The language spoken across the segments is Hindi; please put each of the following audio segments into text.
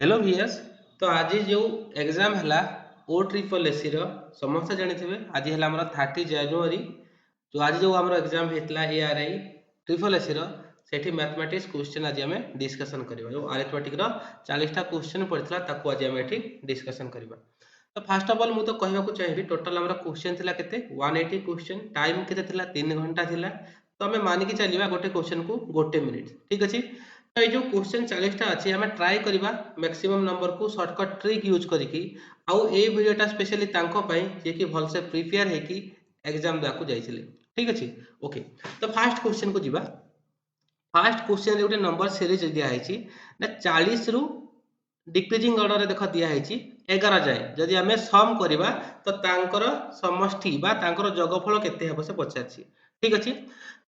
Hello VS. तो आज जो एग्जाम है ओ ट्रिपल एसी समस्त जानी आज है 30 जनवरी। तो आज जो आम एग्जाम होता है एआरआई ट्रिपल एसी सेठी मैथमेटिक्स क्वेश्चन आज आम डिस्कसन करवा जो अरिथमेटिक 40टा क्वेश्चन पड़ता आज आम ये डिस्कसन करवा। तो फास्ट ऑफ ऑल मुझे तो कहवाक चाहिए टोटाल आम क्वेश्चन थी के 180 क्वेश्चन टाइम के 3 घंटा थिला। तो आम मानिकी चलवा गोटे क्वेश्चन को 1 मिनिट ठीक अच्छे। तो ये जो क्वेश्चन 40टा अच्छी आम ट्राए करवा मैक्सिमम नंबर को शॉर्टकट ट्रिक यूज करके आउ ए वीडियोटा स्पेशली जी कि भलसे प्रिपेयर होगी एग्जाम देवाक जाइए ठीक अच्छे। ओके तो फास्ट क्वेश्चन को जीवा। फास्ट क्वेश्चन गोटे नंबर सीरीज दिखाई ना 40 रु डिक्रीजिंग ऑर्डर रे देख दिखाई 11 जाए जदि आम सम करवा तो तांकर समष्टि बा तांकर जगफल केते हेबो से पचारछि ठीक अछि।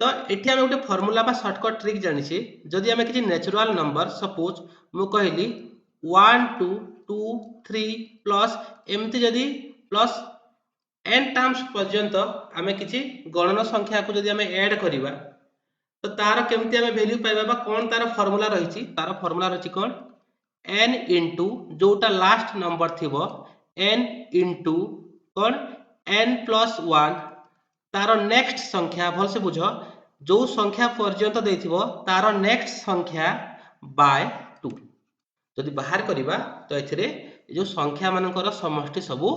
तो एठी आम गोटे फॉर्मूला बा शॉर्टकट ट्रिक जानिछि जदि आम किछि नेचुरल नंबर सपोज मु कहली 1 2 2 3 प्लस एमती जदि प्लस n टाइम्स पर्यंत आम किछि गणन संख्या को जदि आम ऐड करवा तो तार केमती आम वैल्यू पाइबा बा कोन तार फॉर्मूला रहिछि तार फॉर्मूला रहिछि कोन n इंटू जोटा लास्ट नंबर थी n इंटू कौन n प्लस 1 तार नेक्स्ट संख्या भल से बुझ जो संख्या पर्यंत देथिबो तार नेक्स्ट संख्या बाय 2 जदि बाहर करवा तो एथिरे जो संख्या मानकर समष्टि सबू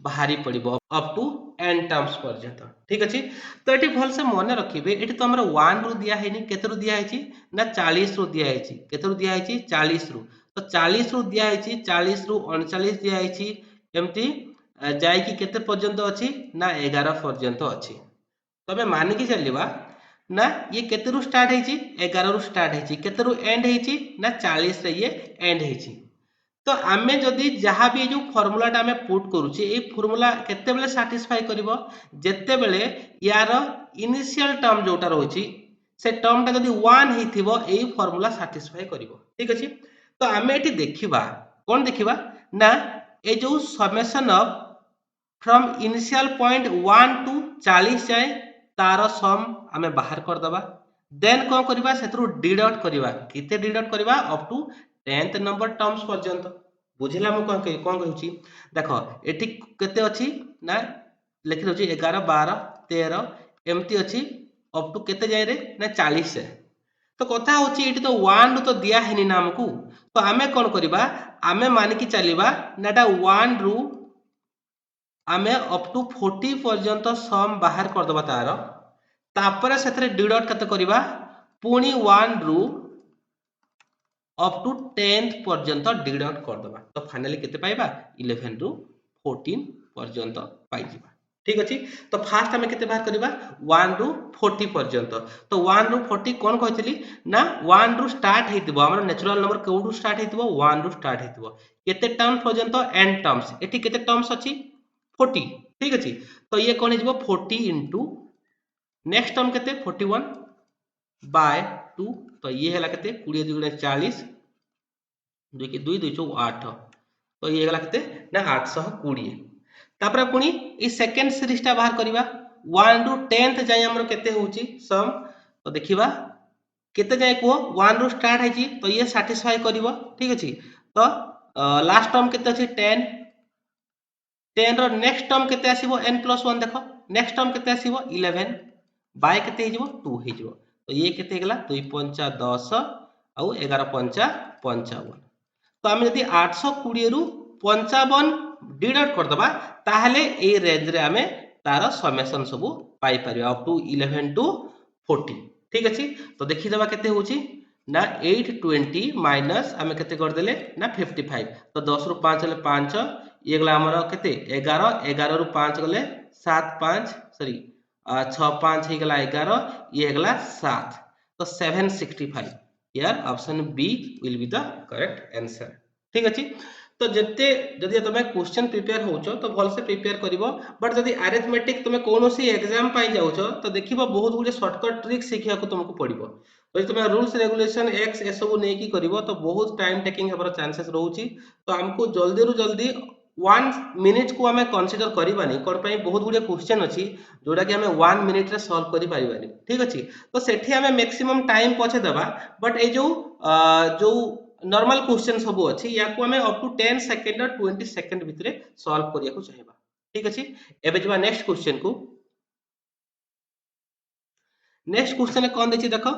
बाहरी पड़ो अप टू n टर्म्स पर्यंत ठीक अच्छे। तो ये भल से मन रखिए ये तो आम 1 रु दिखाई केते दिखाई ना 40 रु दिखाई केते दिखाई 40 रु तो 40 रु दिखाई 40 रु 39 दिखाई एमती जाइकी केते पर्यंत अच्छी ना 11 पर्यंत अच्छी। तो आम मानिकी चलवा ना ये केते रु स्टार्ट है 11 रु स्टार्ट है केते रु एंड है ना 40 रे ये एंड है। तो आमे जदि जहाँ भी जो फॉर्मूलाटा आमे पुट करूचे ये फॉर्मूला केते बेले सैटिस्फाई करिवो जेते बेले यार इनिशियल टर्म जोटा रहउची से टर्मटा जदि 1 हिथिबो एई फॉर्मूला सैटिस्फाई करिवो ठीक अछि। तो आमे एठी देखिबा कोन देखिबा ना ए जो summation of from initial point 1 to 40 जाए तार सम आमे बाहर कर दबा देन कोन करबा सेतरु डिडक्ट करबा किते डिडक्ट करबा up to 10th number terms पर्यंत बुझिला मु कोन कहूची देखो एठी केते अछि ना लिखि दउची 11 12 13 एमती अछि अप टू केते जाय रे ना 40 जाए। तो कथा होची एठी तो 1 रु तो दिया हेनी ना हमकू तो आमे कोन करबा आमे मानिकी चलीबा नाटा 1 रु आमे अप टू 40 पर्यंत सम बाहर कर दबा तार तापर सेथरे डिडक्ट केते करबा पुनी 1 रु अप टू 10th पर्यंत डिडक्ट कर दबा तो फाइनली केते पाइबा 11 रु 14 पर्यंत पाई जिबा ठीक अछि। तो फास्ट हमें केते बाहर करबा 1 रु 40 पर्यंत तो 1 रु 40 कोन कहथिली ना 1 रु स्टार्ट हेतिबो हमर नेचुरल नंबर कोडू स्टार्ट हेतिबो 1 रु स्टार्ट हेतिबो केते टर्म पर्यंत n टर्म्स एठी केते टर्म्स अछि 40 ठीक अछि। तो ये कोन हिजबो 40 इनटू नेक्स्ट टर्म केते 41 बाय 2 तो ये हैला केते 20 दुगुणे 40 2 के 2 2 चौ 8 तो ये हैला केते ना 820 तापर पुनी ई सेकंड सीरीज ता बाहर करबा 1 रु 10th जाय हमर केते होची सम तो देखिबा केते जाय को 1 रु स्टार्ट है तो ये सैटिस्फाई करिवो ठीक अछि। तो लास्ट टर्म केते अछि 10 10 रो नेक्स्ट टर्म केते आसीबो n + 1 देखो नेक्स्ट टर्म केते आसीबो 11 बाय केते हिजबो 2 हिजबो तो ये केते गेला 2 5 10 आउ 11 5 55 तो आम यदि 820 रु 55 डिडक्ट कर दबा ताहले ए रेंज रे आमे तार समेशन सब पाई परिबा अप टू 11 टू 40 ठीक अछि। तो देखि दबा केते होची ना 820 माइनस आमे केते कर देले ना 55 तो 10 रु 5 ले 5 ये गला हमर केते 11 11 रु 5 गले 7 5 सॉरी 6 5 हे गला 11 ये गला 7 तो 765 here option B will be the correct answer ठीक अछि। तो जते जदि तुम क्वेश्चन प्रिपेयर होचो तो भल से प्रिपेयर करिवो बट जदि अरिथमेटिक तुम कोनोसी एग्जाम पाई जाउछो तो देखिबो बहुत गुडे शॉर्टकट ट्रिक सिखिया को तुमको पड़िबो जदि तुम रूल्स रेगुलेशन एक्स ए सब नै की करिवो तो बहुत टाइम टेकिंग हेबर चांसेस रहउची। तो हमको जल्दी रु जल्दी 1 मिनिट को हमें कंसीडर करिबानी कोन पई बहुत गुडे क्वेश्चन अछि जोडा कि हमें 1 मिनिट रे सॉल्व करि पारिबानी ठीक अछि। तो सेठी हमें मैक्सिमम टाइम पछे देबा बट ए जो नॉर्मल क्वेश्चन सब अच्छी या को हमें अप टू 10 सेकंड और 20 सेकंड भितर सॉल्व करिया को चाहिबा ठीक अछि एबे जबा नेक्स्ट क्वेश्चन को नेक्स्ट क्वेश्चन कौन देखि देखो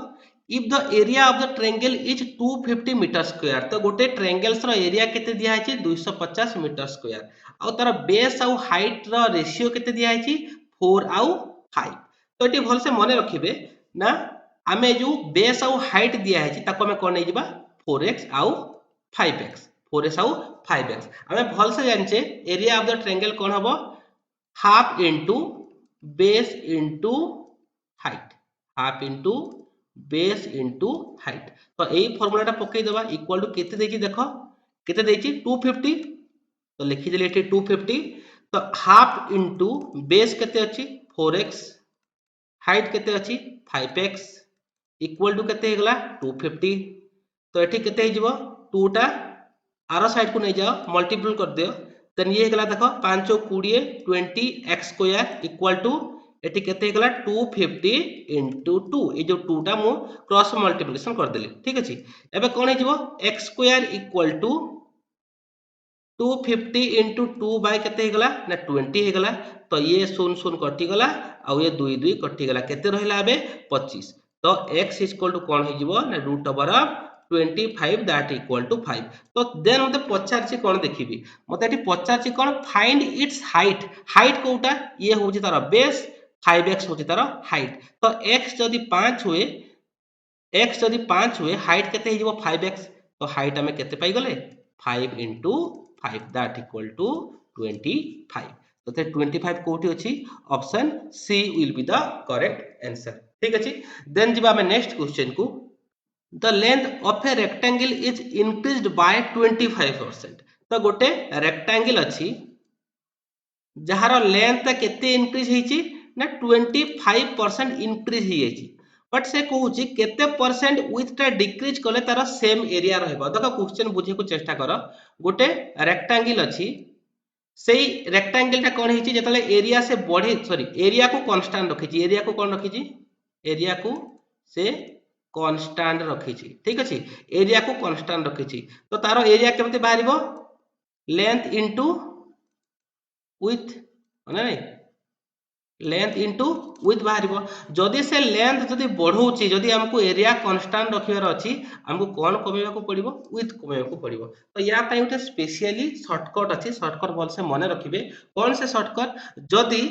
if the area of the triangle is 250 metre square तो गोटे ट्रायंगल्स रो एरिया केते दिया है 250 मीटर स्क्वायर और तार बेस और हाइट रो रेशियो केते दिया है 4 और 5 तो एटी भल से मने रखिबे ना आमे जो बेस और हाइट दिया है ताको हमें कोन नै जिबा 4x और 5x 4x और 5x हमें भल से जानचे एरिया ऑफ द ट्रायंगल कोन हबो half into base into height half into base into height तो एई फार्मूलाटा पकई देबा इक्वल टू केते देछि देखो केते देछि 250 तो लिखि देले एठी 250 तो हाफ इनटू बेस केते अछि 4x हाइट केते अछि 5x इक्वल टू केते हेगला 250 तो एठी केते हिजबो 2 टा आरो साइड को नै जाओ मल्टीपल कर दियो देन ये हेगला देखो 5 20 20 x स्क्वायर इक्वल टू एटी केते हेगला 250 into 2 ए जो 2 टा मु क्रॉस मल्टीप्लिकेशन कर देली ठीक अछि एबे कोन हिजबो x square equal to 250 into 2 by केते हेगला ना 20 हेगला तो ये 0 0 कटि गला आ ये 2 2 कटि गला केते रहिला एबे 25 तो x इक्वल टू कोन हिजबो ना root over of 25 that equal to 5 तो देन मते पचारछि कोन देखिबी मते एठी पचारछि कोन फाइंड इट्स हाइट हाइट कोटा ये होछि तार बेस 5x होछि तार हाइट तो x जदि 5 हुए x जदि 5 हुए हाइट केते हिजबो 5x तो हाइट हमें केते पाई गले 5 into 5 that equal to 25 तो 25 कोठी अछि option C will be the correct answer ठीक अछि देन जिबा हमें नेक्स्ट क्वेश्चन को the length of a rectangle is increased by 25% तो गोटे रेक्टेंगल अछि जहार लेंथ केते इंक्रीज हेछि ना 25% इंक्रीज ही हेछि बट से कहूची केते परसेंट विथ टा डिक्रीज कले तार सेम एरिया रहबो देखो क्वेश्चन बुझे को चेष्टा करो गोटे रेक्टेंगल अछि सेही रेक्टेंगल टा कोन हेछि जतले एरिया से बढ़े सॉरी एरिया को कांस्टेंट रखिछि एरिया को कोन रखिछि एरिया को से कांस्टेंट रखिछि ठीक अछि एरिया को कांस्टेंट रखिछि तो तार एरिया केमते बाहरिबो लेंथ इनटू विथ माने नै लेंथ इनटू विथ बाहरिबो जदि से लेंथ जदि बढ़ौची जदि हमको एरिया कांस्टेंट रखिबार अछि हमको कोन कमेबा को पड़िबो विथ कमेबा को पड़िबो तो या पय उठे स्पेशली शॉर्टकट अछि शॉर्टकट बोल से मने रखिबे कोन से शॉर्टकट जदि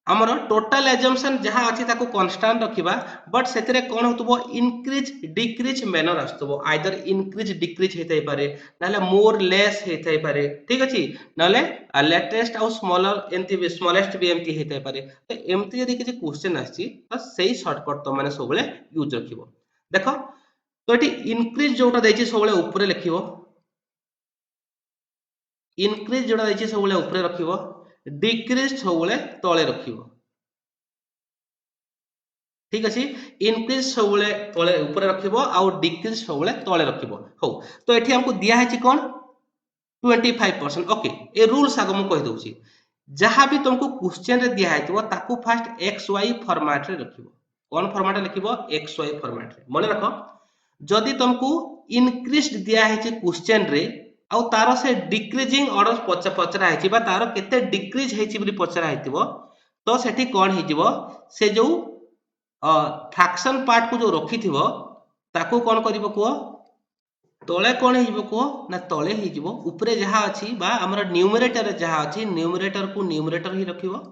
हमर टोटल एजम्पशन जहां अछि ताको कांस्टेंट रखिबा बट सेतरे कोन होतबो इंक्रीज डिक्रीज मैनर आस्तबो आइदर इंक्रीज डिक्रीज हेतै पारे नाले मोर लेस हेतै पारे ठीक अछि नाले लेटेस्ट और स्मॉलर एमती स्मॉलेस्ट भी एमती हेतै पारे तो एमती यदि किछि क्वेश्चन आछि तो सेही शॉर्टकट तो माने सबले यूज रखिबो देखो तो एटी इंक्रीज जोटा दैछि सबले ऊपर लिखिबो इंक्रीज जोटा दैछि सबले ऊपर रखिबो डिक्रीज सबले तळे रखिबो ठीक अछि इंक्रीज सबले तळे ऊपर रखिबो आ डिक्रीज सबले तळे रखिबो हो तो एठी हमको दिया है छि कोन 25% ओके ए रूल्स आगो मु कहि दोछि जहां भी तुमको क्वेश्चन रे दिया है ताकू फर्स्ट एक्स वाई फॉर्मेट रे रखिबो कोन फॉर्मेट रे लिखिबो एक्स वाई फॉर्मेट रे मने रखो जदि तुमको इंक्रीज्ड दिया है छि क्वेश्चन रे आ तारो से डिक्रीजिंग ऑर्डर पचरा है छि बा तारो केते डिक्रीज है छि बोली पचरा हेतिबो तो सेठी कोन हे जिवो से जो फ्रैक्शन पार्ट को जो रखी थिबो ताकू कोन करिवो को तळे कोन हे जिवो को ना तळे हे जिवो ऊपरे जहा अछि बा हमर न्यूमरेटर जहा अछि न्यूमरेटर को न्यूमरेटर ही रखिवो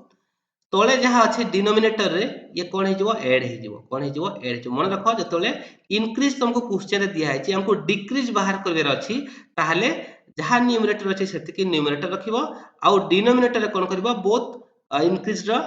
तळे जहा अछि डिनोमिनेटर रे ये कोन हे जिवो ऐड हे जिवो कोन हे जिवो ऐड जिवो मन रखो जतले इंक्रीज तुमको क्वेश्चन रे दिया है हमको डिक्रीज बाहर करबेर अछि ताहले जहा न्यूमरेटर अछि सेति कि न्यूमरेटर रखिवो आ डिनोमिनेटर रे कोन करबो बोथ इंक्रीज रो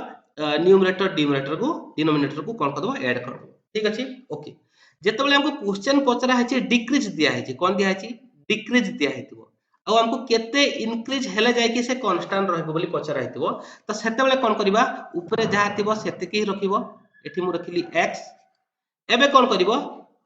न्यूमरेटर डिनोमिनेटर को कोन करदो ऐड करदो ठीक अछि ओके जेतबेले हमको क्वेश्चन पचरा है डिक्रीज दिया है कोन दिया है डिक्रीज दिया हेतिबो आ हमको केते इंक्रीज हेले जाय कि से कांस्टेंट रहबो बोली पचरा हेतिबो तो सेतेबेले कोन करबा ऊपरे जहा थिबो सेतिके ही रखिबो एठी मु रखिली x एबे कोन करबो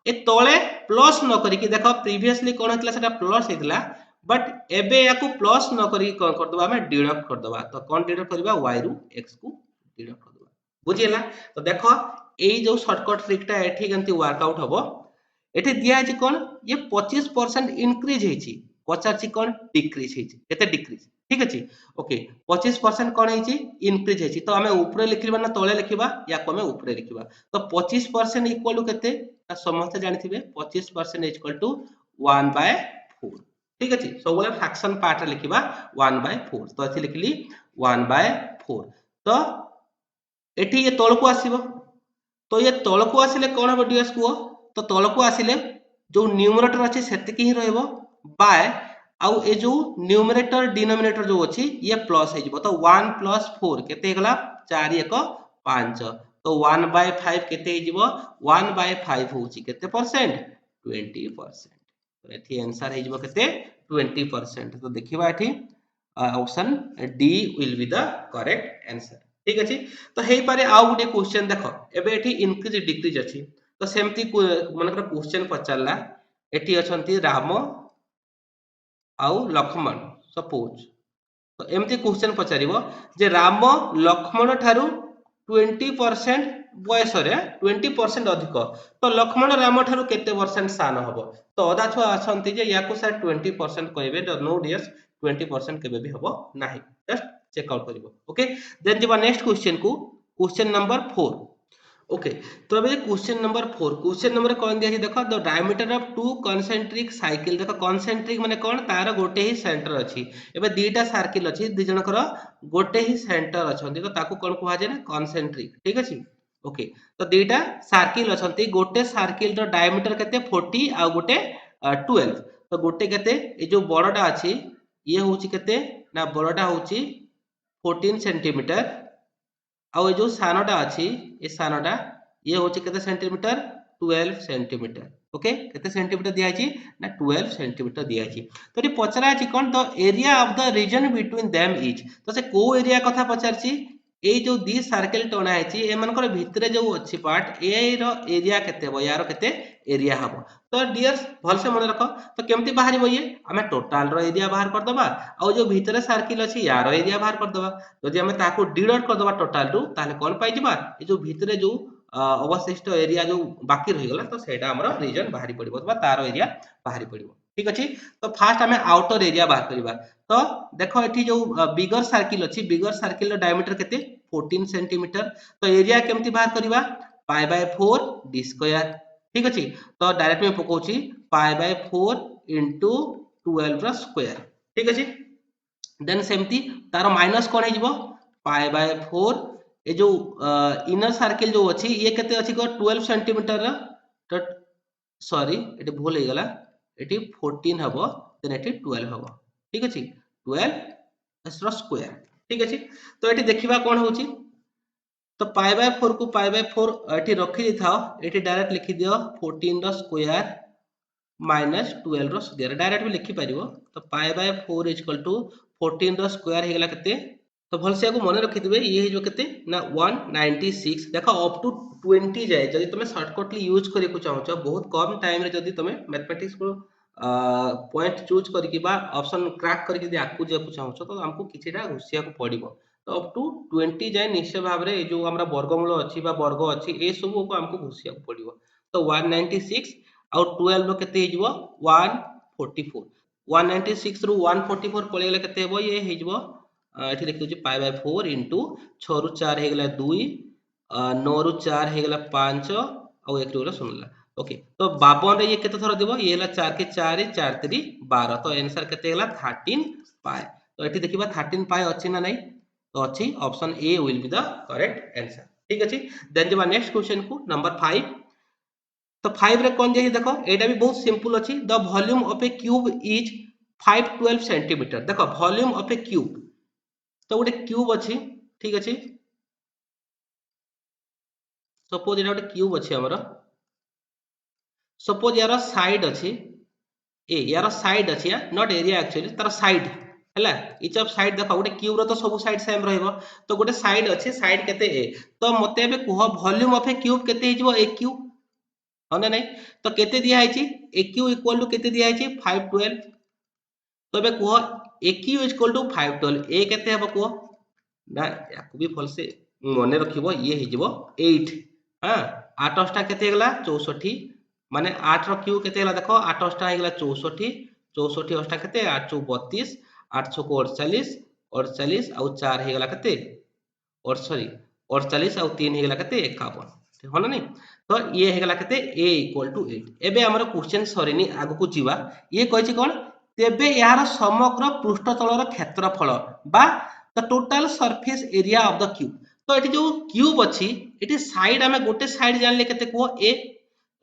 ए तळे प्लस न करी कि देखो प्रीवियसली कोन हेतला सेटा प्लस हेतला बट एबे याकू प्लस न करी कोन कर दबा हमें डिडक्ट कर दबा तो कोन डिडक्ट करबा y रु x को डिडक्ट कर दबा बुझियला तो देखो एई जो शॉर्टकट ट्रिक टा एठी केंती वर्कआउट हबो एठी दिया है कोन ये 25% इंक्रीज हेची पचारची कोन डिक्रीज हेची केते डिक्रीज ठीक अछि ओके 25% कोन हेची इंक्रीज हेची तो हमें ऊपर लिखिबा ना तळे लिखिबा या को हमें ऊपर लिखिबा तो 25% इक्वल टू केते समस्त जानिथिबे 25% इक्वल टू 1/4 ठीक अछि सब बोले फ्रैक्शन पार्ट रे लिखिबा 1/4 तो एथि लिखली 1/4 तो एठी ये तळको आसीबो तो ये तळको आसिले कोन हो डियर्स को तो तळको आसिले जो न्यूमरेटर अछि सेतिकी ही रहइबो बाय आउ ए जो न्यूमरेटर डिनोमिनेटर जो अछि ये प्लस हे जिवो तो 1 + 4 केते हेगला 4 1 5 तो 1/5 केते हे जिवो 1/5 होची केते परसेंट 20% तो एथि आंसर हे जिवो केते 20% तो देखिबा एथि option D will be the correct answer ठीक अछि तो हेई पारे आउ गुटे क्वेश्चन देखो एबे एठी इंक्रीज डिक्रीज अछि तो सेमती मनकर क्वेश्चन पचारला एठी अछंती राम आउ लक्ष्मण सपोज तो एमती क्वेश्चन पचारिबो जे राम लक्ष्मण ठारू 20% बयस रे 20% अधिक तो लक्ष्मण राम ठारू केते परसेंट सान हबो तो अदा छुआ अछंती जे याकू सर 20% कहबे नो डियर्स 20% केबे भी हबो नाही जस्ट चेक आउट करिवो ओके देन जिबा नेक्स्ट क्वेश्चन को क्वेश्चन नंबर 4 ओके तो अबे क्वेश्चन नंबर 4 क्वेश्चन नंबर कोन दिया देखो the diameter of two concentric circle देखो कॉन्सेंट्रिक माने कोन तार गोटे ही सेंटर अछि एबे दीटा सर्किल अछि दि जनकर गोटे ही सेंटर अछंती तो ताकू कोन कुहा जे ना कॉन्सेंट्रिक ठीक अछि ओके तो दीटा सर्किल अछंती गोटे सर्किल रो डायमीटर केते 40 आ गोटे 12 तो गोटे केते ए जो बड़टा अछि ये होची केते ना बड़टा होची 14 सेंटीमीटर आउ जो सानोटा अछि ए सानोटा ये होची केते सेंटीमीटर 12 सेंटीमीटर ओके केते सेंटीमीटर दिया अछि ना 12 सेंटीमीटर दिया अछि तो ये पचरा अछि कोन the area of the region between them is तो से को एरिया कथा पचारछि ए जो दी सर्कल टोना अछि ए मनकर भितरे जो अछि पार्ट ए रो एरिया केते हो यार केते एरिया हबो तो डियर्स भल से मन रखो तो केमती बाहरी ये हमें टोटल रो एरिया बाहर कर दबा आ जो भितरे सर्कल अछि यार एरिया बाहर कर दबा जदि हमें ताको डिवाइड कर दबा टोटल टू ताले कोन पाई जिबा ए जो भितरे जो अवशिष्ट एरिया जो बाकी रही गला तो सेटा हमर रीजन बाहरी पड़िबो बा तार एरिया बाहरी पड़िबो ठीक अछि तो फर्स्ट हमें आउटर एरिया बाहर करिबा तो देखो एठी जो बिगर सर्कल अछि बिगर सर्कल रो डायमीटर केते 14 सेंटीमीटर तो एरिया केमती बाहर करिबा पाई बाय 4 डी स्क्वायर ठीक अछि तो डायरेक्ट में पकोछि पाई बाय 4 इनटू 12 रो स्क्वायर ठीक अछि देन सेमती तार माइनस कोन हे जिवो पाई बाय 4 ए जो इनर सर्कल जो अछि ये केते अछि को 12 सेंटीमीटर रो तो सॉरी एटी भूल हे गला एटी 14 हबो देन एटी 12 हबो ठीक अछि 12 रो स्क्वायर ठीक अछि तो एटी देखिबा कोन होछि तो पाई बाय 4 को पाई बाय 4 एटी रखि दिथाओ एटी डायरेक्ट लिखि दियो 14 रो स्क्वायर माइनस 12 रो स्क्वायर डायरेक्ट भी लिखि परिबो तो पाई बाय 4 इक्वल टू 14 रो स्क्वायर हे गेला केते तो भल से को मन रखि दिबे ये हे जो केते ना 196 देखो अप टू 20 जाय जदि तुमे शॉर्टकटली यूज करे को चाहो छ बहुत कम टाइम रे जदि तुमे मैथमेटिक्स को पॉइंट चूज करके बा ऑप्शन क्रैक करके यदि आकु जे चाहो छ तो हमको किछिटा घुसिया को पड़िबो तो अप टू 20 जाय निश्चय भाव रे जो हमरा वर्गमूल अछि बा वर्ग अछि ए सब को हमको घुसिया को पड़िबो तो 196 और 12 रो केते हे जिवो 144 196 रु 144 पळे गेले केते हेबो ये हे जिवो एठी लिखि छि पाई बाय 4 इनटू 6 रु 4 हे गेला 2 9 रु 4 हे गेला 5 और 1 रु 16 ओके तो 52 रे ये केते थरा देबो ये हला 4 के 4 4 3 12 तो आंसर केते हला 13 पाई तो एठी देखिबा 13 पाई अछि ना नहीं तो अच्छी option A will be the correct answer ठीक अछि देन जबा नेक्स्ट क्वेश्चन को नंबर 5 तो 5 रे कोन जे देखो एटा भी बहुत सिंपल अछि the volume of A cube is 512 centimetre देखो वॉल्यूम ऑफ ए क्यूब तो गोटे क्यूब अछि ठीक अछि सपोज एटा गोटे क्यूब अछि हमर सपोज यार साइड अछि ए यार साइड अछि नॉट एरिया एक्चुअली तार साइड हैला इच ऑफ साइड देखो गोटे क्यूब रो तो सब साइड सेम रहइबो तो गोटे साइड अछि साइड केते ए तो मते एबे कुह वॉल्यूम ऑफ ए क्यूब केते हिजबो ए क्यूब होना नहीं तो केते दिया है ए क्यू इक्वल टू केते दिया है 512 तो एबे कुह ए क्यू इक्वल टू 512 ए केते हबो कुह ना याकू भी फल से मने रखिबो ये हिजबो 8 हां 8 टा केते गेला 64 माने 8 रो क्यूब केते हला देखो 8 अष्टा हेगला 64 64 अष्टा केते 8 चौ 32 8 छो को 48 48 आउ 4 हेगला केते और सॉरी 48 आउ 3 हेगला केते 51 ठीक होला नहीं तो ये हेगला केते a इक्वल टू 8 एबे हमर क्वेश्चन सरीनी आगु को जीवा ये कहै छी कोन तेबे यार समग्र पृष्ठतलर क्षेत्रफल बा the total surface area of the cube तो एठी जो क्यूब अछि एठी साइड हमें गोटे साइड जानले केते को a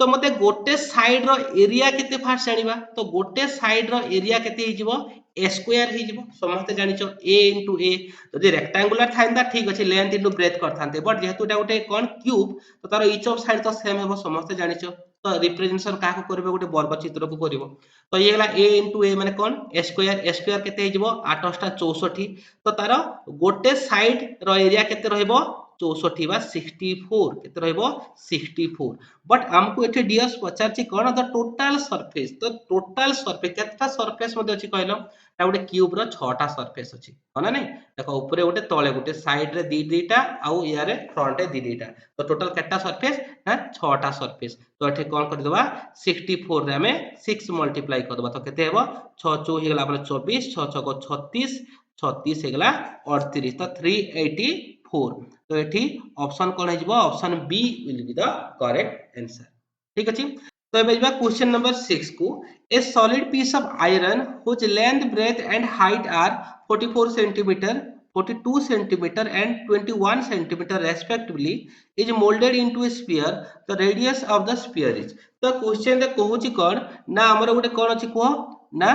तो मते गोटे साइड रो एरिया केते फास्ट जानिबा तो गोटे साइड रो एरिया केते ही जीवो a स्क्वायर ही जीवो समस्त जानिचो a into a जदि रेक्टेंगुलर थाइंदा ठीक अछि लेंथ इनटू ब्रेथ करथांते बट जेहेतु एटा गोटे कोन क्यूब तो तारो ईच ऑफ साइड तो सेम हेबो समस्त जानिचो तो रिप्रेजेंटेशन का को करबे गोटे वर्ग चित्र को करबो तो ये गला a into a माने कोन a स्क्वायर केते ही जीवो 8 अष्टा 64 तो तारो गोटे साइड रो एरिया केते रहइबो 64 बा 64 केते रहइबो 64 बट हमको एठे डीएस पचारची कोन द टोटल सरफेस तो टोटल सरफेस केतटा सरफेस मध्ये अछि कहलो ता गोटे क्यूब रो 6 टा सरफेस अछि होना नै देखो ऊपरे गोटे तळे गोटे साइड रे दीटा आउ यारे फ्रंट रे दीटा तो टोटल केतटा सरफेस ना 6 टा सरफेस तो एठे कोन कर देबा 64 रे हमें 6 मल्टीप्लाई कर देबा तो केते हेबो 6 चौ हेगला अपन 24 6 6 को 36 36 हेगला 38 तो 384 तो एठी ऑप्शन कोन हे जिवो option B will be the correct answer ठीक अछि तो एबे जिबा क्वेश्चन नंबर 6 को a solid piece of iron which length breadth and height are 44 centimetre 42 centimetre and 21 centimetre respectively is molded into a sphere the radius of the sphere is तो क्वेश्चन रे कहूची कोन ना हमर गोटे कोन अछि को ना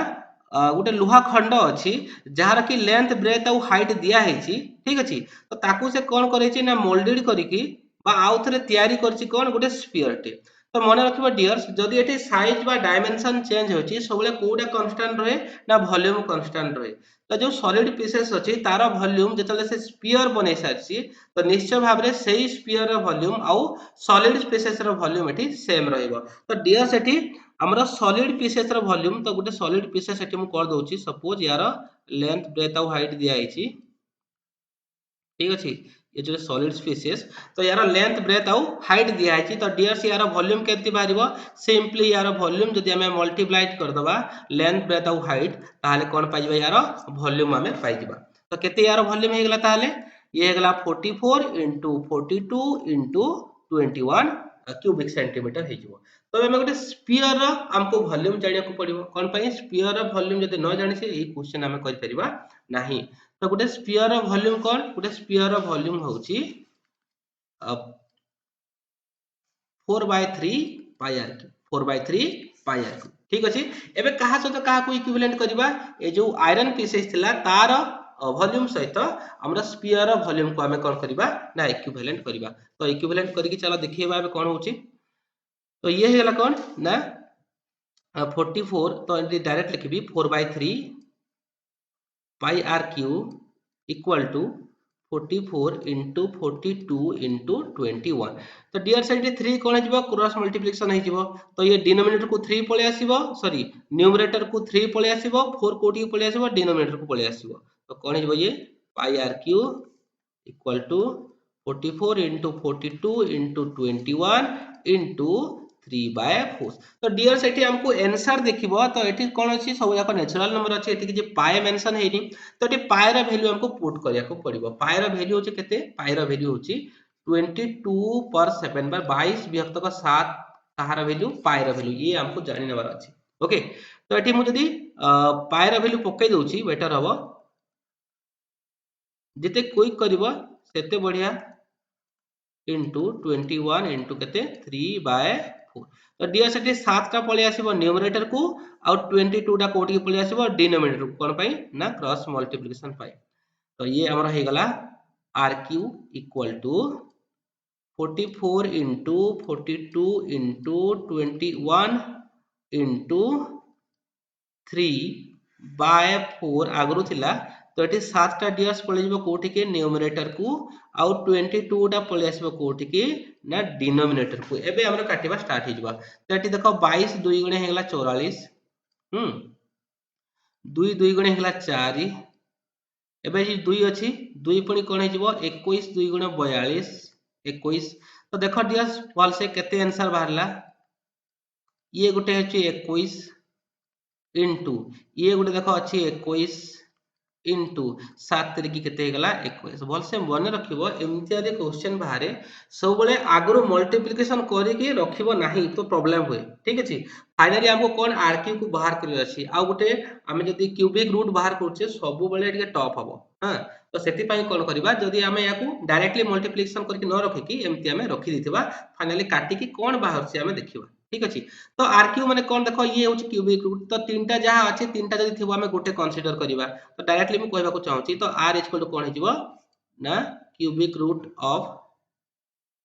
गोटे लुहा खंड अछि जहार की लेंथ ब्रेथ और हाइट दिया हेची ठीक अछि तो ताकू से कोन करे छी ना मोल्डेड करी की बा आउ थरे तयारी करछि कोन गोटे स्फीयर टे तो मन रखिबा डियर्स जदि एठी साइज बा डायमेंशन चेंज होची सबले कोडा कांस्टेंट रहे ना वॉल्यूम कांस्टेंट रहे तो जो सॉलिड पीसेस अछि तारा वॉल्यूम जतले से स्फीयर बनै सारछि तो निश्चय भाव रे सेही स्फीयर रो वॉल्यूम आउ सॉलिड पीसेस रो वॉल्यूम एठी सेम रहइबो तो डियर्स एठी हमरा सॉलिड पीसेस रो वॉल्यूम तो गोटे सॉलिड पीसेस एठी मु कर दोछि सपोज यार लेंथ ब्रेथ आउ हाइट दिया आइछि ठीक अछि ये जो सॉलिड स्पीसीज तो यार लेंथ ब्रेथ आउ हाइट दिया है तो डियर्स यार वॉल्यूम केति बारिबो सिंपली यार वॉल्यूम जदि हमें मल्टीप्लाइड कर दबा लेंथ ब्रेथ आउ हाइट ताले कोन पाइबा यार वॉल्यूम हमें पाइबा तो केते यार वॉल्यूम हे गेला ताले ये हे गेला 44 42 21 क्यूबिक सेंटीमीटर हे जिवो तो हमें गोटे स्फीयर हमको वॉल्यूम जानिया को पड़िबो कोन पई स्फीयर वॉल्यूम जदि न जानि से ए क्वेश्चन हमें कर परिबा नाही तो गोटे स्फीयर वॉल्यूम कोन गोटे स्फीयर वॉल्यूम होउची 4/3 pi r cube 4/3 pi r cube ठीक अछि एबे कहा सहित कहा को इक्विवेलेंट करिबा ए जो आयरन पीसेस थिला तार वॉल्यूम सहित हमरा स्फीयर वॉल्यूम को हमें कोन करिबा ना इक्विवेलेंट करिबा तो इक्विवेलेंट करिकि चलो देखिएबा एबे कोन होउची तो ये हेला कोन ना 44 तो डायरेक्ट लिखबी 4/3 pi r cube equal to 44 into 42 into 21 तो डियर साइड 3 कोन हिजबो क्रॉस मल्टीप्लिकेशन हिजबो तो ये डिनोमिनेटर को 3 पळे आसीबो सॉरी न्यूमरेटर को 3 पळे आसीबो 4 कोटी पळे आसीबो डिनोमिनेटर को पळे आसीबो तो कोन हिजबो ये pi r cube equal to 44 into 42 into 21 into 3/4 तो डियर सेठी हमको आंसर देखिबो तो एठी कोन अछि सब जाक नेचुरल नंबर अछि एठी जे पाई मेंशन हेनी तो एठी पाई रा वैल्यू हमको पुट करिया को पड़िबो पाई रा वैल्यू होची केते पाई रा वैल्यू होची 22/7 बार 22 विभक्त का 7 ताहार वैल्यू पाई रा वैल्यू ये हमको जानि नेबार अछि ओके तो एठी मु जदी पाई रा वैल्यू पक्कै दोछि बेटर हबो जिते क्विक करिवो सेते बढ़िया into 21 into केते 3/4 तो डियर सेठी 7 टा पळे आसीबो न्यूमरेटर को और 22 टा कोठी पळे आसीबो डिनोमिनेटर को कोन पई ना क्रॉस मल्टीप्लिकेशन पाई तो ये हमरा हे गला rq equal to 44 into 42 into 21 into 3/4 आगरु थिला तो एठी 7 टा डियर्स पळे जिवो कोठी के न्यूमरेटर को आउ 22 टा पळे आसीबो कोठी के ना डिनोमिनेटर को एबे हमरा काटिबा स्टार्ट हिजबा तो एठी देखो 22 2 गुणे हेगला 44 2 2 गुणे हेगला 4 एबे जे 2 अछि 2 पणी कोन हिजबो 21 2 गुणे 42 21 तो देखो डियर्स वाल से केते आंसर बाहरला ये गोटे हूँ 21 इंटू ये गोटे देख अच्छी 21 इंटू 7 तिरिकी केते गला 21 भलसे मन रखिबो एमती आदि क्वेश्चन बाहरे सब बेले आगुरु मल्टीप्लिकेशन करिके रखिबो नाही तो प्रॉब्लम हुए ठीक अछि फाइनली हमको कोन आरक्यू को बाहर करियो अछि आ गोटे हम जदी क्यूबिक रूट बाहर करछे सब बेले टिके टफ हबो हां तो सेति पई कोन करबा जदी हमें याकू डायरेक्टली मल्टीप्लिकेशन करके न रखिकी एमती हमें रखि दिथिबा फाइनली काटिकी कोन बाहर से हमें देखिबा ठीक अछि तो आरक्यू माने कोन देखो ये होछि क्यूबिक रूट तो तीनटा जहा अछि तीनटा जदी थिबो हमें गोटे कंसीडर करिबा तो डायरेक्टली मैं कहबा को चाहूची तो r इक्वल टू कोन हिजबो ना cubic root of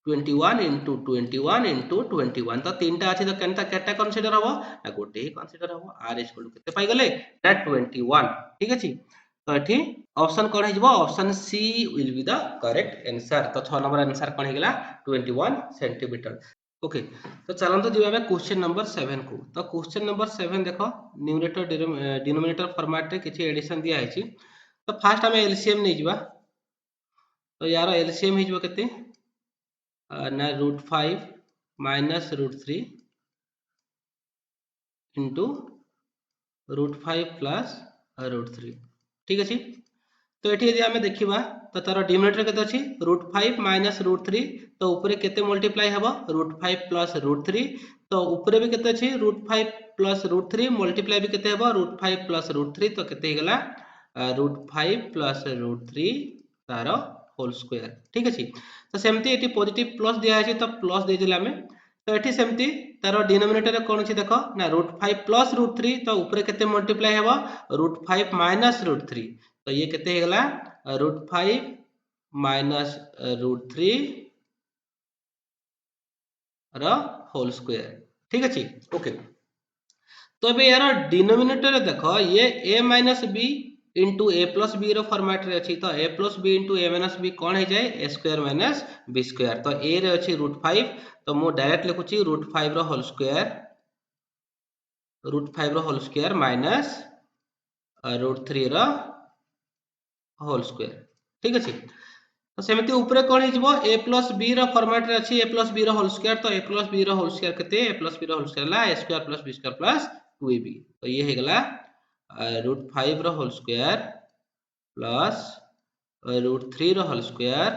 21 into 21 into 21 तो तीनटा अछि तो केनटा केटा कंसीडर हबो ना गोटे ही कंसीडर हबो r इक्वल टू केते पाई गले ना 21 ठीक अछि तो एठी ऑप्शन कोन हिजबो option C will be the correct answer तो 6 नंबर आंसर कोन हिगला 21 सेंटीमीटर ओके तो चलंतु जिबा में क्वेश्चन नंबर 7 को तो क्वेश्चन नंबर 7 देखो न्यूमरेटर डिनोमिनेटर फॉर्मेट रे किछि एडिशन दिया आइछि तो फास्ट हमें एलसीएम नै जिबा तो यार एलसीएम हिजबो केते ना √5 माइनस √3 इंटू √5 प्लस √3 ठीक अछि तो एठी यदि हमें देखिबा तो तार डिनोमिनेटर केते अछि √5 माइनस √3 तो ऊपर केते मल्टीप्लाई हबो √5 प्लस √3 तो ऊपर भी केते अछि √5 प्लस √3 मल्टीप्लाई भी केते हबो √5 प्लस √3 तो केते हिगला √5 प्लस √3 तार होल स्क्वायर ठीक अछि तो सेमती एटी पॉजिटिव प्लस दिया है तो प्लस दे दिला हमें तो एटी सेमती तार डिनोमिनेटर कोन अछि देखो ना √5 प्लस √3 तो ऊपर केते मल्टीप्लाई हबो √5 माइनस √3 तो ये केते हेगला √5 माइनस √3 रो होल स्क्वायर ठीक अछि ओके तो अबे यार डिनोमिनेटर देखो ये a minus b into a plus b रो फॉर्मेट रे अछि तो a plus b into a minus b कोन हे जाय a square minus b square तो a रे अछि √5 तो मो डायरेक्ट लिखुची √5 रो होल स्क्वायर √5 रो होल स्क्वायर माइनस √3 रो होल स्क्वायर ठीक अछि तो सेमती ऊपर कोन हिजबो a प्लस b रो फॉर्मेट रे अछि a प्लस b रो होल स्क्वायर तो a प्लस b रो होल स्क्वायर केते a प्लस b रो होल स्क्वायर ला a square plus b square plus 2ab तो ये हे गला √5 रो होल स्क्वायर प्लस √3 रो whole square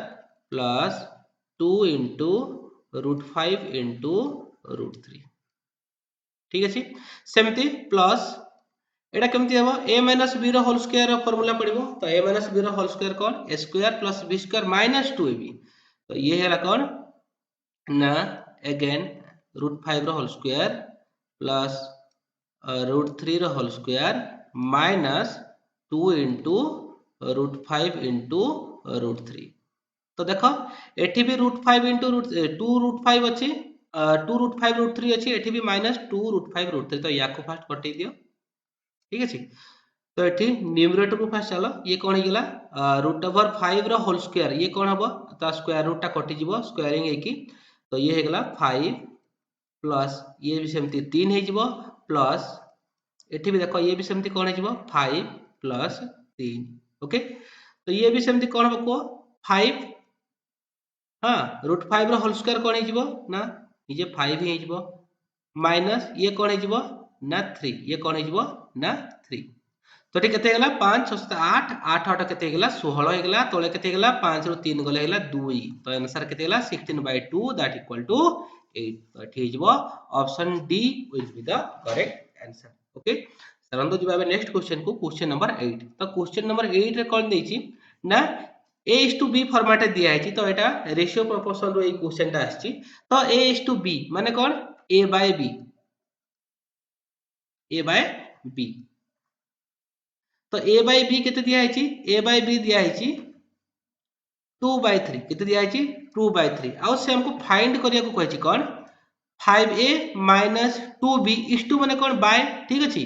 plus 2 into √5 into √3 ठीक अछि सेमती प्लस एटा केमती हबो a माइनस b रो होल स्क्वायर रो फार्मूला पडिबो तो a माइनस b रो होल स्क्वायर कोन a square plus b square minus 2ab तो ये हैला कोन ना अगेन √5 रो होल स्क्वायर प्लस √3 रो whole square minus 2 into √5 into √3 तो देखो एठी भी √5 into 2 √5 अछि 2 √5 √3 अछि एठी भी माइनस 2 √5 √3 तो याको फास्ट कटि दियो ठीक अछि तो एठी न्यूमरेटर को फास्ट चलो ये कोन हिगला √5 रो होल स्क्वायर ये कोन हबो ता स्क्वायर रूट ता कटि जिवो स्क्वायरिंग हेकी तो ये हेगला 5 प्लस ये भी सेमती 3 हे जिवो प्लस एठी भी देखो ये भी सेमती कोन हे जिवो 5 प्लस 3 ओके तो ये भी सेमती कोन हबो को 5 हां √5 रो होल स्क्वायर कोन हे जिवो ना ये 5 ही हे जिवो माइनस ये कोन हे जिवो ना 3 ये कोन हे जिवो ना 3 तो ठीक केते गेला 5 6 7 8 8 8 केते गेला 16 हे गेला तोले केते गेला 5 रो 3 गले हेला 2 तो आंसर केते गेला 16/2 दैट इक्वल टू 8 तो ठीक हिजबो option D will be the correct answer okay सरंदो जिबा नेक्स्ट क्वेश्चन को क्वेश्चन नंबर 8 तो क्वेश्चन नंबर 8 रे कोन देछि ना a:b फॉर्मेट दिया है तो एटा रेशियो प्रोपोर्शन रो ए क्वेश्चन ता आछि तो a:b माने कोन a/b तो a/b केते दिया है a/b दिया है 2/3 केते दिया है 2/3 आउ से हमको फाइंड करिया को कहछि कोन 5a minus 2b is to माने कोन बाय ठीक अछि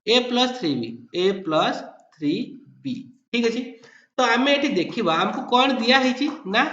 a plus 3b a plus 3b ठीक अछि तो हमें एठी देखिबा हमको कोन दिया हेछि ना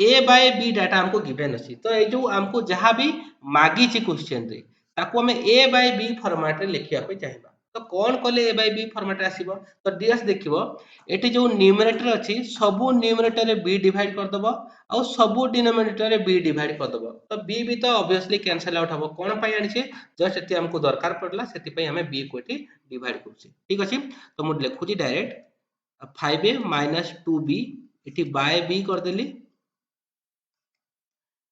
a by b डाटा हमको गिवन अछि तो ए जो हमको जहां भी मागी छि क्वेश्चन रे ताको हमें a by b फॉर्मेट रे लिखिया पे चाहिबा तो कौन कले a by b फॉर्मेट आसीबो तो डीएस देखिबो एठी जो न्यूमरेटर अछि सबु न्यूमरेटर रे b डिवाइड कर दबो और सबु डिनोमिनेटर रे b डिवाइड कर दबो तो b भी तो ऑब्वियसली कैंसिल आउट हबो कोन पई आनी छे जस्ट एठी हमको दरकार पड़ला सेति पई हमें b को एठी डिवाइड करछि ठीक अछि तो मु लिखु छी डायरेक्ट 5a - 2b एठी बाय b कर देली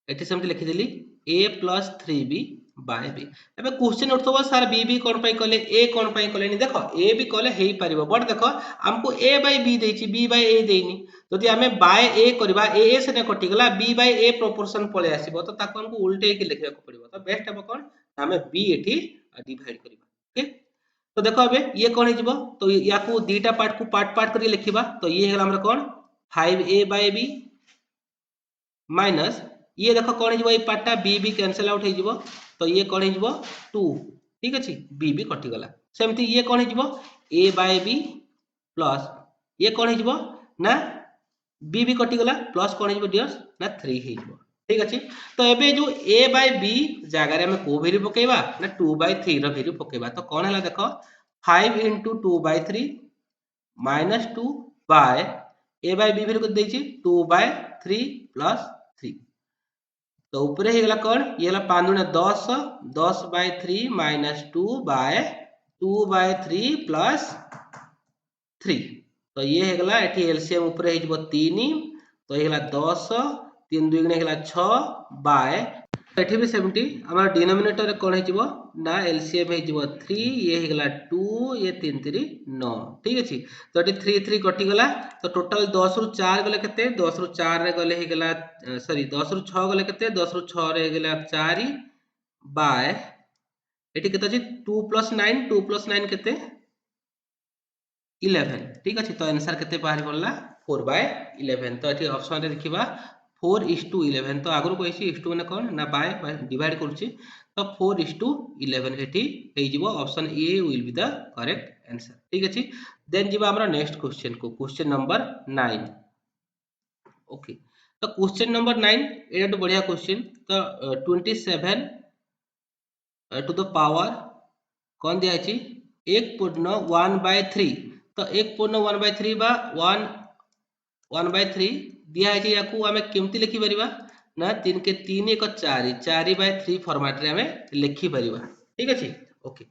एठी सेमति लिखि देली a + 3b बाय b एबे क्वेश्चन उठथबो सर b b कोन पई कले a कोन पई कले नि देखो a भी कले हेई परिबो बट देखो हमको a by b देछि b by a देइनी जदि हमें बाय a करबा a से ने कटि गला b by a प्रोपोर्शन पळे आसीबो तो ताको हमको उल्टे के लिखिया को पड़िबो तो बेस्ट हबो कोन हमें b एठी डिवाइड करिबा ठीक तो देखो अबे ये कोन हिजबो तो याकू दीटा पार्ट को पार्ट करके लिखिबा तो ये हेला हमरा कोन 5a by b माइनस ये देखो कौन हो ये पार्टा बी भी कैंसिल आउट हो तो ये कौन हो 2 ठीक अच्छे बी भी कटिगला सेमती ये कौन हो ए बाय बी प्लस ये कौन हो ना बी भी कटिगला प्लस कौन हो डियर्स ना 3 हो ठीक अच्छे तो एबे जो ए बाय बी जगह में को वैल्यू पकेबा ना 2/3 रो वैल्यू पकेबा तो कौन है देखो 5 * 2/3 - 2 बाय ए बाय बी वैल्यू को देछि 2/3 + 3 तो ऊपर ही गला कौन ये गला 5 * 10 10/3 - 2/3 + 3 तो ये है गला एठी एलसीएम ऊपर ही जबो 3 तो ये गला 10 3 2 गुणे गला 6 बाय एठी भी 70 हमर डिनोमिनेटर कोन है जबो ना एलसीएम है जबो 3 ये है गला 2 ये 3 3 9 ठीक अछि तो एठी 3 3 कटि गला तो टोटल 10 रु 4 गले केते 10 रु 4 रे गले हे गला सॉरी 10 रु 6 गले केते 10 रु 6 रे गला 4 बाय एठी केते अछि 2 + 9 2 + 9 केते 11 ठीक अछि तो आंसर केते बाहर गला 4/11 तो एठी ऑप्शन रे देखिबा 4:11 तो आगु कहिसी इस टू माने कोन ना बाय डिवाइड करछि तो 4:11 एठी हे जिवो option A will be the correct answer ठीक अछि देन जिबा हमरा नेक्स्ट क्वेश्चन को क्वेश्चन नंबर 9 ओके तो क्वेश्चन नंबर 9 एटा तो बढ़िया क्वेश्चन तो 27 टू द पावर कौन दिया अछि 1.1/3 तो 1.1/3 बा 1/3 दिया है याकू हमें केमती लिखि परिबा ना 3 के 3 1 4 4/3 फॉर्मेट रे हमें लिखि परिबा ठीक अछि ओके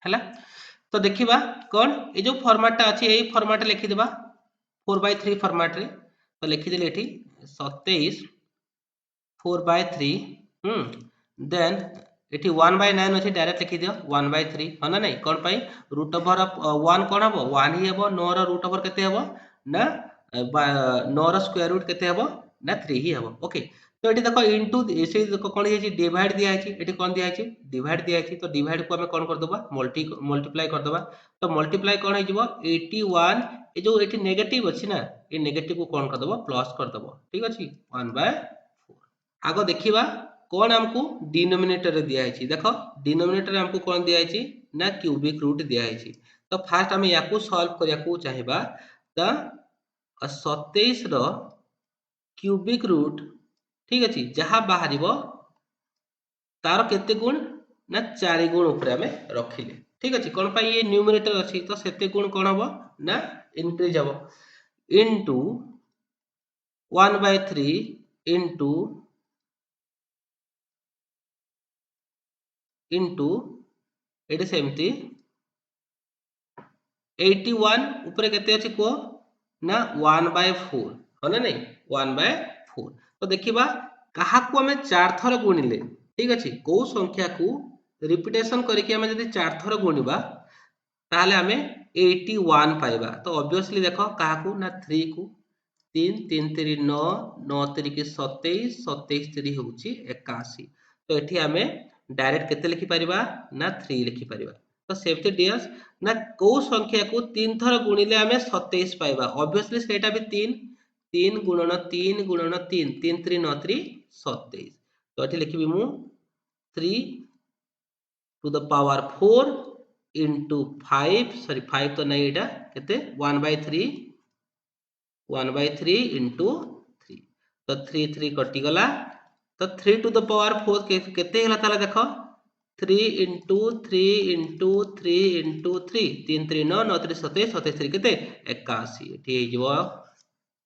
हला तो देखिबा कोन ए जो फॉर्मेट अछि एई फॉर्मेट लिखि देबा 4/3 फॉर्मेट रे तो लिखि देले एठी 27 4/3 देन एठी 1/9 अछि डायरेक्ट लिखि दियो 1/3 हना नै कोन पई रूट ओवर ऑफ 1 कोन हबो 1 ही हबो 9 रो रूट ओवर केते हबो ना 9 रो स्क्वायर रूट केते हबो ना 3 ही हबो ओके तो एठी देखो इनटू एसे देखो कोन हे डिवाइड दिया है एठी कोन दिया है डिवाइड दिया है तो डिवाइड को हमें कोन कर दबा मल्टीप्लाई कर दबा तो मल्टीप्लाई कोन हे जिवो 81 ए जो एठी नेगेटिव अछि ना ए नेगेटिव को कोन कर दबो प्लस कर दबो ठीक अछि 1/4 आगो देखिबा कौन हमको डिनोमिनेटर रे दिया है देखो डिनोमिनेटर रे हमको कौन दिया है ना क्यूबिक रूट दिया है तो फास्ट हम याकू सॉल्व करिया को चाहिबा त 27 रो क्यूबिक रूट ठीक अछि जहां बाहरिबो तार केते गुण ना 4 गुण ऊपर हमें रखिले ठीक अछि कोन पई ये न्यूमरेटर अछि तो सेते गुण कोन हबो ना इंक्रीज हबो इनटू 1/3 इनटू इनटू एटी सेमती 81 ऊपर केते अछि को ना 1/4 हो ना नहीं 1/4 तो देखिबा कहा को हमें 4 थर गुणिले ठीक अछि को संख्या को रिपीटेशन करके हमें यदि 4 थर गुणिबा ताले हमें 81 पाइबा तो ऑब्वियसली देखो कहा को ना 3 को 3 3 3 9 9 3 के 27 27 3 होउची 81 तो एठी हमें डायरेक्ट केते लिखि परिबा ना 3 लिखि परिबा तो सेफ्टी डियर्स ना को संख्या को 3 थर गुणिले हमें 27 पाइबा ऑब्वियसली सेटा भी 3 3 गुणन 3 गुणन 3 3 3 9 3 27 तो एठी लिखिबी मु 3 to the power 4 into 5 sorry 5 तो नहीं एटा केते 1/3 1/3 into 3 तो 3 3 कटि गला तो 3 to the power 4 केते हला ताला देखो 3 into 3 into 3 into 3 3 3 9 9 3 27 27 3 केते 81 एठी हे जइबो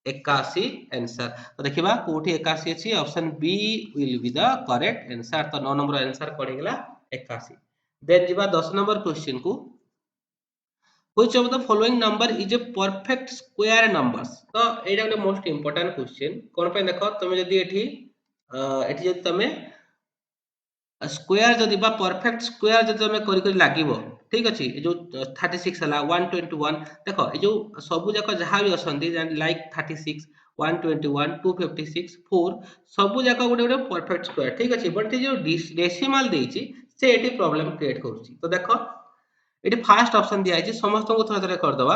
81 आंसर तो देखिबा कोठी 81 अछि option B will be the correct answer तो 9 नंबर आंसर कोन गेला 81 देन जिबा 10 नंबर क्वेश्चन को which of the following number is a perfect square numbers तो एटा ଗୋଟେ मोस्ट इंपोर्टेंट क्वेश्चन कोन पे देखो तुम जदी एठी जदी तमे स्क्वायर जदी बा परफेक्ट स्क्वायर जदी तमे करी करी लागिवो ठीक अछि ए जो 36 हला 121 देखो ए जो सबु जाक जहा भी असंती लाइक 36 121 256 4 सबु जाक गोटे गोटे परफेक्ट स्क्वायर ठीक अछि बट जो डेसिमल देछि से एठी प्रॉब्लम क्रिएट करूछि तो देखो एठी फर्स्ट ऑप्शन दिया है समस्त को थोड़ा थोड़ा कर दवा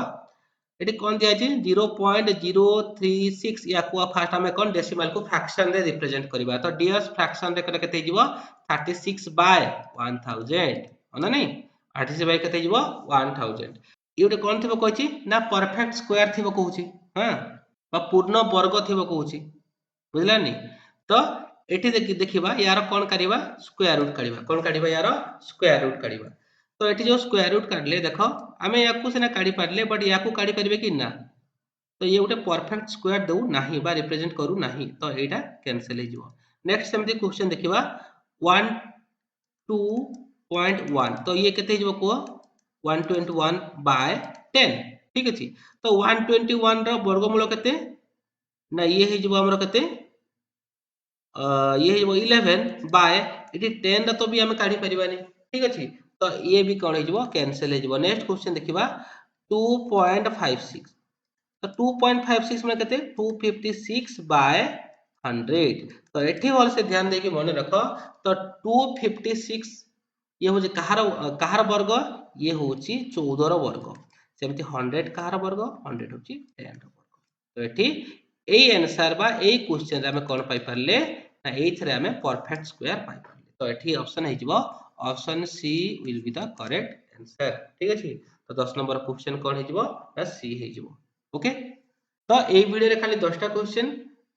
एठी कोन दिया है 0.036 या को फर्स्ट हमें कोन डेसिमल को फ्रैक्शन रे रिप्रेजेंट करबा तो डीएस फ्रैक्शन रे केते हिजबो 36 बाय 1000 होना नहीं 36 बाय केते हिजबो 1000 ये गोटे कोन थिबो कहछि ना परफेक्ट स्क्वायर थिबो कहछि हां बा पूर्ण वर्ग थिबो कहछि बुझलानी तो एठी देखिबा यार कोन करिबा स्क्वायर रूट करिबा कोन करिबा यार स्क्वायर रूट करिबा तो एठी जो स्क्वायर रूट काढले देखो हमें याकू सेना काढी पारले बट याकू काढी परिबे कि ना तो ये गोटे परफेक्ट स्क्वायर दउ नाही बा रिप्रेजेंट करू नाही तो एटा कैंसिल हे जिवो नेक्स्ट सेमती क्वेश्चन देखिबा 1 तो ये केते जिवो को 121 बाय 10 ठीक अछि तो 121 रो वर्गमूल केते ना ये हे जिवो हमरो केते ये हे जिवो 11 बाय एटी 10 रो तो भी हम काढी परिबानी ठीक अछि तो ये भी कोन हे जिवो कैंसिल हे जिवो नेक्स्ट क्वेश्चन देखिबा 2.56 तो 2.56 में केते 256 बाय 100 तो एठी वाल से ध्यान दे के मन रखो तो 256 ये हो जे कहार वर्ग ये होची 14 रो वर्ग सेमति 100 कहार वर्ग 100 होची 10 रो वर्ग तो एठी ए आंसर बा ए क्वेश्चन रे हम कोन पाई परले ना एथरे हम परफेक्ट स्क्वायर पाई परले तो एठी ऑप्शन हे जिवो option C will be the correct answer ठीक अछि तो 10 नंबर क्वेश्चन कोन हे जिवो ना सी हे जिवो ओके तो ए वीडियो रे खाली 10टा क्वेश्चन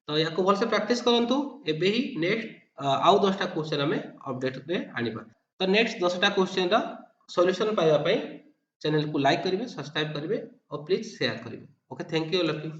तो याको भल से प्रैक्टिस करंतु एबे ही नेक्स्ट आउ 10टा क्वेश्चन हमें अपडेट रे आनिबा तो नेक्स्ट 10टा क्वेश्चन रा सॉल्यूशन पाइबा पई चैनल को लाइक करिवे सब्सक्राइब करिवे और प्लीज शेयर करिवे okay thank you all of you